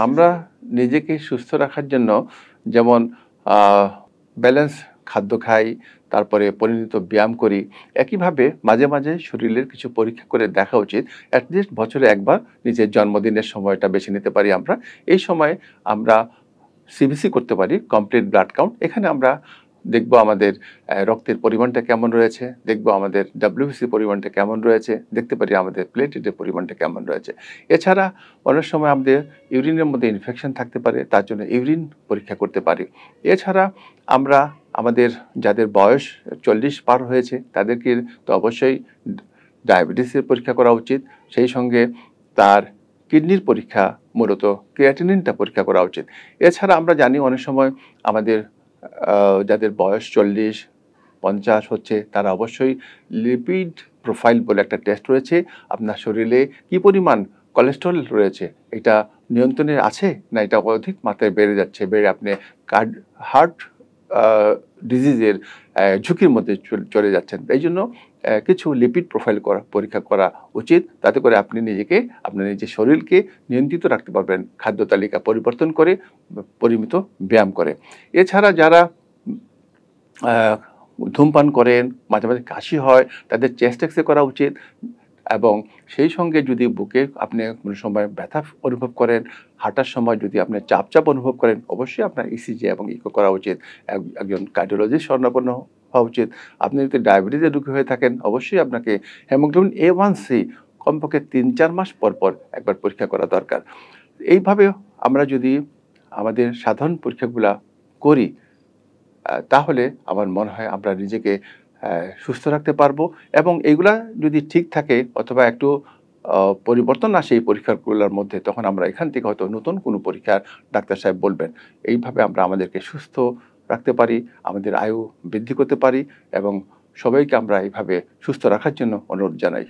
আমরা নিজেকে সুস্থ রাখার জন্য যেমন আ ব্যালেন্স খাদ্য খাই, তারপরে পরিমিত ব্যায়াম করি। একইভাবে মাঝে, মাঝে শরীরের কিছু পরীক্ষা করে দেখা উচিত। এটলিস্ট বছরে ১ বার নিজের জন্মদিনের সময়টা বেছে নিতে পারি আমরা। এই সময়ে আমরা সিবিসি করতে পারি, কমপ্লিট ব্লাড কাউন্ট। এখানে আমরা দেখব আমাদের রক্তের পরিমাণটা কেমন রয়েছে, দেখব আমাদের WBC পরিমাণটা কেমন রয়েছে, দেখতে পারি আমাদের প্লেটলেটের পরিমাণটা কেমন রয়েছে। এছাড়া অনেক সময় আমাদের ইউরিনের মধ্যে ইনফেকশন থাকতে পারে, তার জন্য ইউরিন পরীক্ষা করতে পারি। এছাড়া আমরা আমাদের যাদের বয়স ৪০ পার হয়েছে তাদেরকে তো অবশ্যই ডায়াবেটিসের পরীক্ষা করা উচিত। সেই সঙ্গে তার কিডনির পরীক্ষা, মূলত ক্রিয়াটিনিনটা পরীক্ষা করা উচিত। এছাড়া আমরা জানি অনেক সময় আমাদের যাদের বয়স ৪০-৫০ হচ্ছে তারা অবশ্যই লিপিড প্রোফাইল বলে একটা টেস্ট রয়েছে। আপনার শরীরে কি পরিমাণ কোলেস্টেরল রয়েছে, এটা নিয়ন্ত্রণে আছে না এটা অধিক মাত্রায় বেড়ে যাচ্ছে, বেড়ে আপনি হার্ট আ ডিজিজের ঝুঁকির মধ্যে চলে যাচ্ছেন। এইজন্য কিছু লিপিড প্রোফাইল পরীক্ষা করা উচিত। তাতে করে আপনি নিজেকে, আপনার নিজের শরীরকে নিয়ন্ত্রিত রাখতে পারবেন খাদ্য তালিকা পরিবর্তন করে, পরিমিত ব্যায়াম করে। এছাড়া যারা আ ধূমপান করেন, মাঝে, মাঝে কাশি হয়, তাদের চেস্ট এক্স-রে করা উচিত এবং সেই সঙ্গে যদি বুকে আপনি কোনো সময় ব্যথা অনুভব করেন, হাঁটার সময় যদি আপনি চাপ অনুভব করেন, অবশ্যই আপনার ইসিজি এবং ইকো করা উচিত। একজন কার্ডিওলজিস্ট শরণাপন্ন হওয়া উচিত। আপনি যদি ডায়াবেটিসের রোগী হয়ে থাকেন, অবশ্যই আপনাকে হিমোগ্লোবিন A1C কমপক্ষে ৩-৪ মাস পর একবার পরীক্ষা করা দরকার। এইভাবে আমরা যদি আমাদের সাধারণ পরীক্ষাগুলা করি, তাহলে আমার মনে হয় আমরা নিজেকে সুস্থ রাখতে পারবো এবং এগুলা যদি ঠিক থাকে অথবা একটু পরিবর্তন আসে এই পরীক্ষাগুলোর মধ্যে, তখন আমরা এখান থেকে হয়তো নতুন কোনো পরীক্ষার ডাক্তার সাহেব বলবেন। এইভাবে আমরা আমাদেরকে সুস্থ রাখতে পারি, আমাদের আয়ু বৃদ্ধি করতে পারি এবং সবাইকে আমরা এইভাবে সুস্থ রাখার জন্য অনুরোধ জানাই।